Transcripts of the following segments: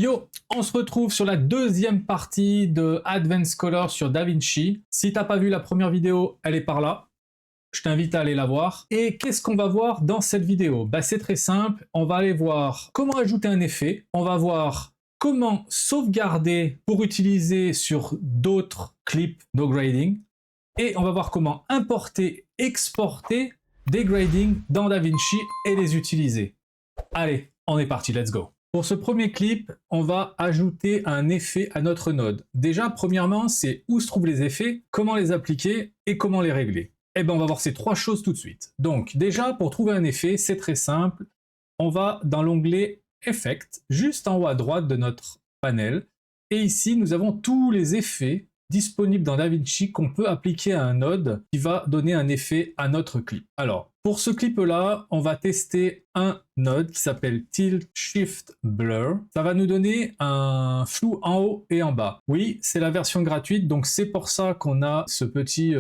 Yo, on se retrouve sur la deuxième partie de Advanced Color sur DaVinci. Si t'as pas vu la première vidéo, elle est par là. Je t'invite à aller la voir. Et qu'est-ce qu'on va voir dans cette vidéo? C'est très simple. On va aller voir comment ajouter un effet. On va voir comment sauvegarder pour utiliser sur d'autres clips no grading. Et on va voir comment importer, exporter des gradings dans DaVinci et les utiliser. Allez, on est parti, let's go. Pour ce premier clip, on va ajouter un effet à notre node. Déjà, premièrement, c'est où se trouvent les effets, comment les appliquer et comment les régler. Eh bien, on va voir ces trois choses tout de suite. Donc, déjà, pour trouver un effet, c'est très simple. On va dans l'onglet Effect, juste en haut à droite de notre panel. Et ici, nous avons tous les effets disponibles dans DaVinci qu'on peut appliquer à un node qui va donner un effet à notre clip. Alors, pour ce clip-là, on va tester un node qui s'appelle Tilt Shift Blur. Ça va nous donner un flou en haut et en bas. Oui, c'est la version gratuite, donc c'est pour ça qu'on a ce petit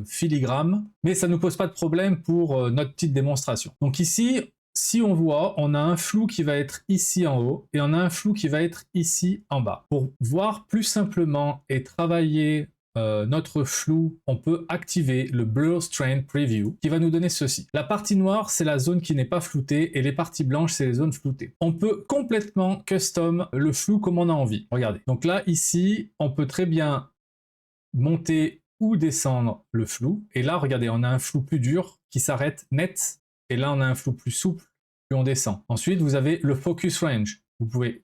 filigrane, mais ça ne nous pose pas de problème pour notre petite démonstration. Donc ici, si on voit, on a un flou qui va être ici en haut et on a un flou qui va être ici en bas. Pour voir plus simplement et travailler notre flou, on peut activer le Blur Strain Preview qui va nous donner ceci. La partie noire, c'est la zone qui n'est pas floutée et les parties blanches, c'est les zones floutées. On peut complètement custom le flou comme on a envie. Regardez. Donc là, ici, on peut très bien monter ou descendre le flou. Et là, regardez, on a un flou plus dur qui s'arrête net. Et là, on a un flou plus souple, plus on descend. Ensuite, vous avez le Focus Range. Vous pouvez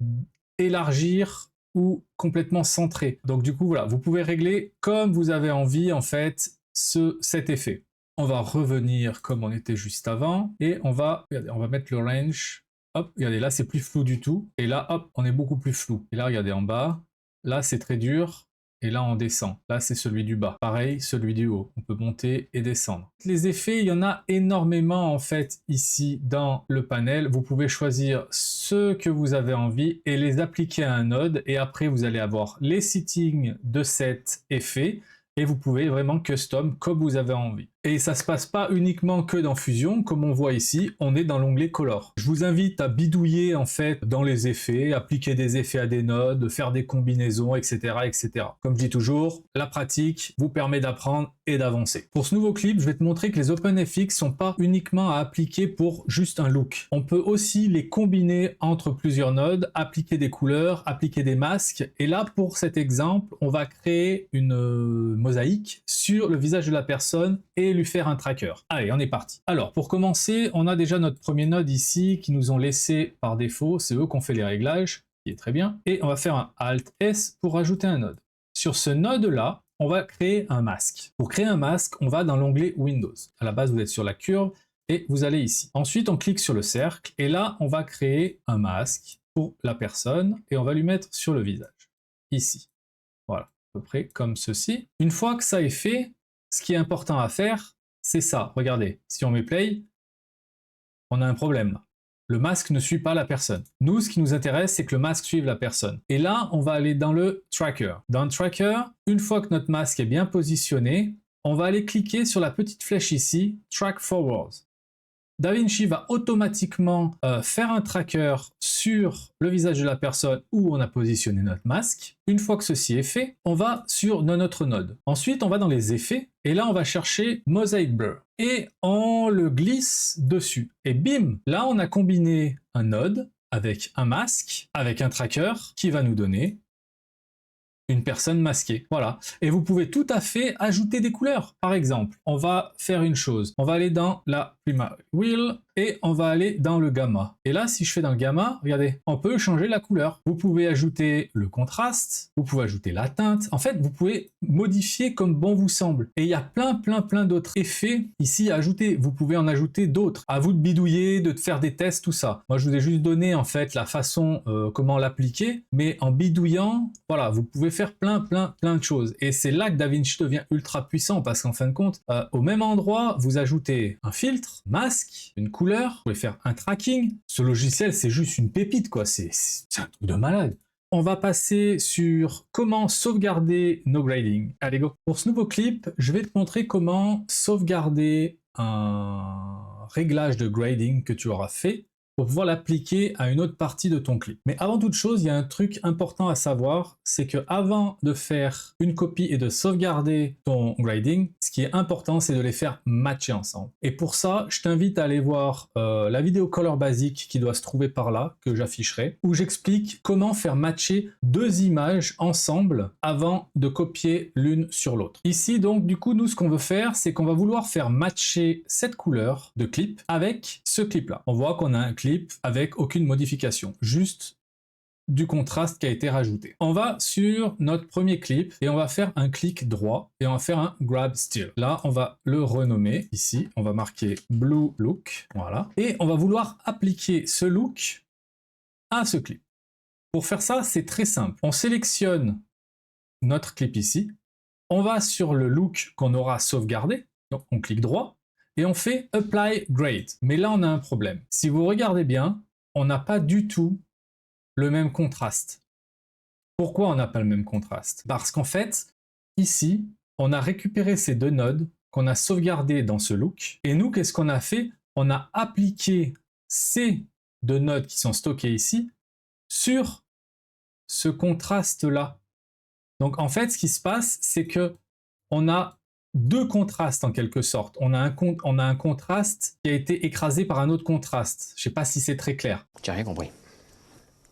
élargir ou complètement centrer. Donc du coup, voilà, vous pouvez régler comme vous avez envie, en fait, cet effet. On va revenir comme on était juste avant. Et regardez, on va mettre le range. Hop, regardez, là, c'est plus flou du tout. Et là, hop, on est beaucoup plus flou. Et là, regardez, en bas, là, c'est très dur. Et là, on descend. Là, c'est celui du bas. Pareil, celui du haut. On peut monter et descendre. Les effets, il y en a énormément, en fait, ici, dans le panel. Vous pouvez choisir ceux que vous avez envie et les appliquer à un node. Et après, vous allez avoir les settings de cet effet. Et vous pouvez vraiment custom comme vous avez envie. Et ça se passe pas uniquement que dans Fusion, comme on voit ici, on est dans l'onglet Color. Je vous invite à bidouiller en fait dans les effets, appliquer des effets à des nodes, faire des combinaisons, etc., etc. Comme je dis toujours, la pratique vous permet d'apprendre et d'avancer. Pour ce nouveau clip, je vais te montrer que les OpenFX sont pas uniquement à appliquer pour juste un look. On peut aussi les combiner entre plusieurs nodes, appliquer des couleurs, appliquer des masques. Et là, pour cet exemple, on va créer une mosaïque sur le visage de la personne et lui faire un tracker. Allez, on est parti. Alors, pour commencer, on a déjà notre premier node ici qui nous ont laissé par défaut. C'est eux qui ont fait les réglages, qui est très bien. Et on va faire un Alt-S pour rajouter un node. Sur ce node-là, on va créer un masque. Pour créer un masque, on va dans l'onglet Windows. À la base, vous êtes sur la curve et vous allez ici. Ensuite, on clique sur le cercle et là, on va créer un masque pour la personne et on va lui mettre sur le visage. Ici. Voilà, à peu près comme ceci. Une fois que ça est fait, ce qui est important à faire, c'est ça. Regardez, si on met play, on a un problème. Le masque ne suit pas la personne. Nous, ce qui nous intéresse, c'est que le masque suive la personne. Et là, on va aller dans le tracker. Dans le tracker, une fois que notre masque est bien positionné, on va aller cliquer sur la petite flèche ici, Track Forward. DaVinci va automatiquement faire un tracker sur le visage de la personne où on a positionné notre masque. Une fois que ceci est fait, on va sur notre node. Ensuite, on va dans les effets et là, on va chercher Mosaic Blur et on le glisse dessus. Et bim, là, on a combiné un node avec un masque, avec un tracker qui va nous donner une personne masquée. Voilà. Et vous pouvez tout à fait ajouter des couleurs. Par exemple, on va faire une chose. On va aller dans la Primary Wheel et on va aller dans le gamma. Et là, si je fais dans le gamma, regardez, on peut changer la couleur. Vous pouvez ajouter le contraste, vous pouvez ajouter la teinte. En fait, vous pouvez modifier comme bon vous semble. Et il y a plein d'autres effets ici à ajouter. Vous pouvez en ajouter d'autres. À vous de bidouiller, de faire des tests, tout ça. Moi, je vous ai juste donné en fait la façon comment l'appliquer, mais en bidouillant, voilà, vous pouvez faire plein de choses. Et c'est là que DaVinci devient ultra puissant parce qu'en fin de compte, au même endroit, vous ajoutez un filtre, masque, une couleur, vous pouvez faire un tracking. Ce logiciel, c'est juste une pépite, quoi. C'est un truc de malade. On va passer sur comment sauvegarder nos gradings. Allez, go. Pour ce nouveau clip, je vais te montrer comment sauvegarder un réglage de grading que tu auras fait pour pouvoir l'appliquer à une autre partie de ton clip. Mais avant toute chose, il y a un truc important à savoir, c'est que avant de faire une copie et de sauvegarder ton grading, ce qui est important, c'est de les faire matcher ensemble. Et pour ça, je t'invite à aller voir la vidéo Color Basic qui doit se trouver par là, que j'afficherai, où j'explique comment faire matcher deux images ensemble avant de copier l'une sur l'autre. Ici, donc, du coup, nous, ce qu'on veut faire, c'est qu'on va vouloir faire matcher cette couleur de clip avec ce clip-là. On voit qu'on a un clip avec aucune modification, juste du contraste qui a été rajouté. On va sur notre premier clip et on va faire un clic droit et on va faire un grab still. Là, on va le renommer ici. On va marquer blue look. Voilà. Et on va vouloir appliquer ce look à ce clip. Pour faire ça, c'est très simple. On sélectionne notre clip ici. On va sur le look qu'on aura sauvegardé. Donc, on clique droit et on fait apply grade. Mais là, on a un problème. Si vous regardez bien, on n'a pas du tout le même contraste. Pourquoi on n'a pas le même contraste? Parce qu'en fait, ici, on a récupéré ces deux nodes qu'on a sauvegardés dans ce look. Et nous, qu'est-ce qu'on a fait? On a appliqué ces deux nodes qui sont stockées ici sur ce contraste-là. Donc en fait, ce qui se passe, c'est que on a deux contrastes en quelque sorte. On a un contraste qui a été écrasé par un autre contraste. Je ne sais pas si c'est très clair. J'ai rien compris.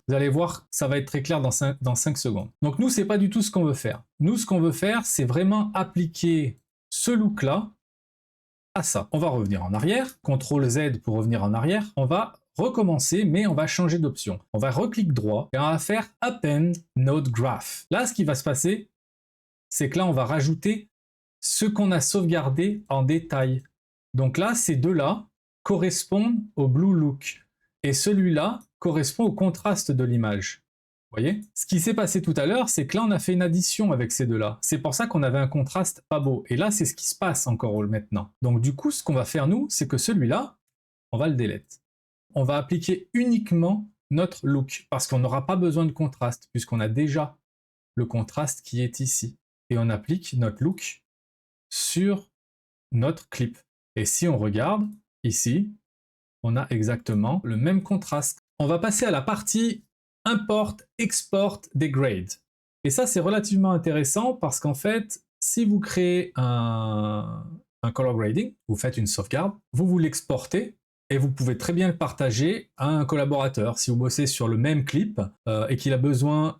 Vous allez voir, ça va être très clair dans 5 secondes. Donc nous, c'est pas du tout ce qu'on veut faire. Nous, ce qu'on veut faire, c'est vraiment appliquer ce look-là à ça. On va revenir en arrière, CTRL Z pour revenir en arrière. On va recommencer, mais on va changer d'option. On va recliquer droit et on va faire Append Node Graph. Là, ce qui va se passer, c'est que là, on va rajouter ce qu'on a sauvegardé en détail. Donc là, ces deux-là correspondent au blue look. Et celui-là correspond au contraste de l'image. Vous voyez? Ce qui s'est passé tout à l'heure, c'est que là, on a fait une addition avec ces deux-là. C'est pour ça qu'on avait un contraste pas beau. Et là, c'est ce qui se passe encore maintenant. Donc du coup, ce qu'on va faire, nous, c'est que celui-là, on va le delete. On va appliquer uniquement notre look, parce qu'on n'aura pas besoin de contraste, puisqu'on a déjà le contraste qui est ici. Et on applique notre look sur notre clip. Et si on regarde, ici, on a exactement le même contraste. On va passer à la partie import, export des grades. Et ça, c'est relativement intéressant parce qu'en fait, si vous créez un color grading, vous faites une sauvegarde, vous l'exportez et vous pouvez très bien le partager à un collaborateur. Si vous bossez sur le même clip et qu'il a besoin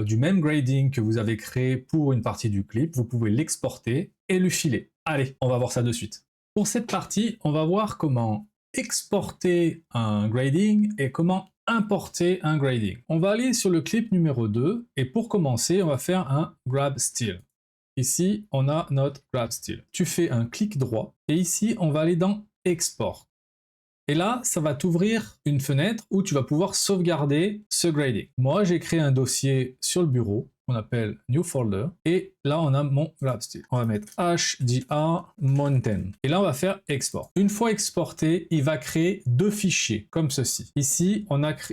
du même grading que vous avez créé pour une partie du clip, vous pouvez l'exporter et le filer. Allez, on va voir ça de suite. Pour cette partie, on va voir comment exporter un grading et comment importer un grading. On va aller sur le clip numéro 2 et pour commencer, on va faire un grab still. Ici, on a notre grab still. Tu fais un clic droit et ici, on va aller dans export. Et là, ça va t'ouvrir une fenêtre où tu vas pouvoir sauvegarder ce grading. Moi, j'ai créé un dossier sur le bureau qu'on appelle New Folder. Et là, on a mon grab still. On va mettre HDR Mountain. Et là, on va faire Export. Une fois exporté, il va créer deux fichiers comme ceci. Ici,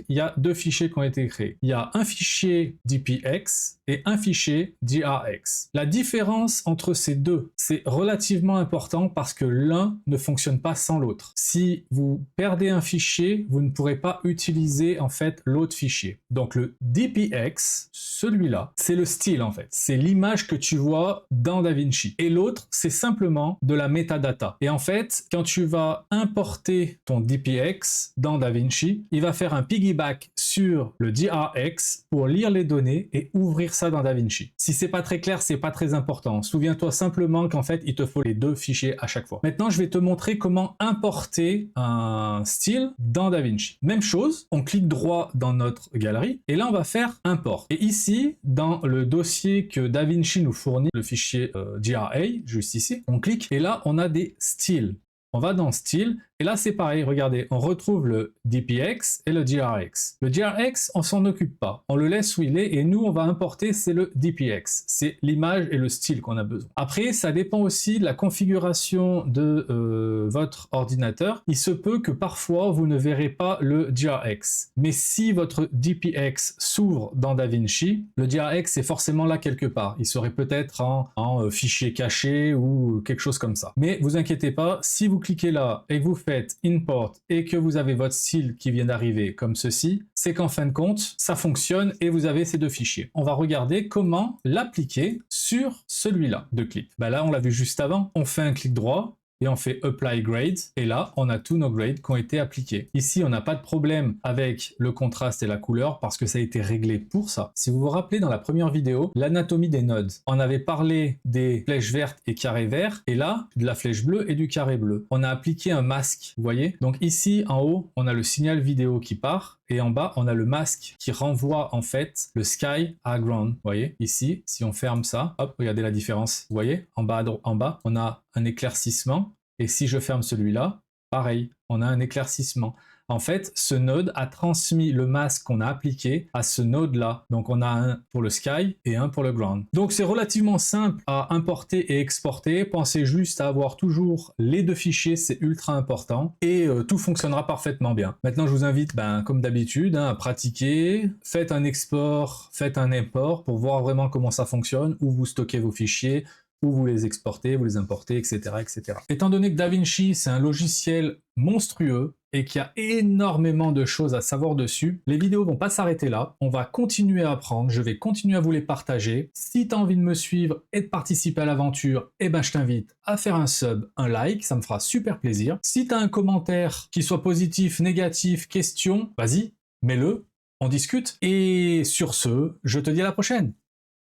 il y a deux fichiers qui ont été créés. Il y a un fichier DPX et un fichier DRX. La différence entre ces deux, c'est relativement important parce que l'un ne fonctionne pas sans l'autre. Si vous perdez un fichier, vous ne pourrez pas utiliser en fait l'autre fichier. Donc le DPX, celui-là, c'est le style en fait. C'est l'image que tu vois dans DaVinci. Et l'autre, c'est simplement de la metadata. Et en fait, quand tu vas importer ton DPX dans DaVinci, il va faire un piggyback sur le DRX pour lire les données et ouvrir ça dans DaVinci. Si c'est pas très clair, c'est pas très important. Souviens-toi simplement qu'en fait, il te faut les deux fichiers à chaque fois. Maintenant, je vais te montrer comment importer un style dans DaVinci. Même chose, on clique droit dans notre galerie et là, on va faire import. Et ici, dans le dossier que DaVinci nous fournit, le fichier GRA, juste ici, on clique et là, on a des styles. On va dans style et là c'est pareil, regardez, on retrouve le DPX et le DRX. Le DRX, on s'en occupe pas, on le laisse où il est et nous on va importer, c'est le DPX. C'est l'image et le style qu'on a besoin. Après, ça dépend aussi de la configuration de votre ordinateur. Il se peut que parfois vous ne verrez pas le DRX. Mais si votre DPX s'ouvre dans DaVinci, le DRX est forcément là quelque part. Il serait peut-être en fichier caché ou quelque chose comme ça. Mais vous inquiétez pas, si vous cliquez là et que vous faites faites import et que vous avez votre style qui vient d'arriver comme ceci, c'est qu'en fin de compte, ça fonctionne et vous avez ces deux fichiers. On va regarder comment l'appliquer sur celui-là de clip. Ben là, on l'a vu juste avant, on fait un clic droit, et on fait Apply Grade, et là, on a tous nos grades qui ont été appliqués. Ici, on n'a pas de problème avec le contraste et la couleur parce que ça a été réglé pour ça. Si vous vous rappelez, dans la première vidéo, l'anatomie des nodes, on avait parlé des flèches vertes et carrés verts, et là, de la flèche bleue et du carré bleu. On a appliqué un masque, vous voyez? Donc ici, en haut, on a le signal vidéo qui part, et en bas, on a le masque qui renvoie en fait le sky à ground. Vous voyez? Ici, si on ferme ça, hop, regardez la différence. Vous voyez? En bas, on a un éclaircissement. Et si je ferme celui-là, pareil, on a un éclaircissement. En fait, ce node a transmis le masque qu'on a appliqué à ce node-là. Donc on a un pour le sky et un pour le ground. Donc c'est relativement simple à importer et exporter. Pensez juste à avoir toujours les deux fichiers, c'est ultra important. Et tout fonctionnera parfaitement bien. Maintenant, je vous invite, comme d'habitude, à pratiquer. Faites un export, faites un import pour voir vraiment comment ça fonctionne, où vous stockez vos fichiers, où vous les exportez, vous les importez, etc., etc. Étant donné que DaVinci, c'est un logiciel monstrueux et qu'il y a énormément de choses à savoir dessus, les vidéos vont pas s'arrêter là. On va continuer à apprendre, je vais continuer à vous les partager. Si tu as envie de me suivre et de participer à l'aventure, je t'invite à faire un sub, un like, ça me fera super plaisir. Si tu as un commentaire, qui soit positif, négatif, question, vas-y, mets-le, on discute. Et sur ce, je te dis à la prochaine.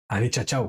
Allez, ciao, ciao!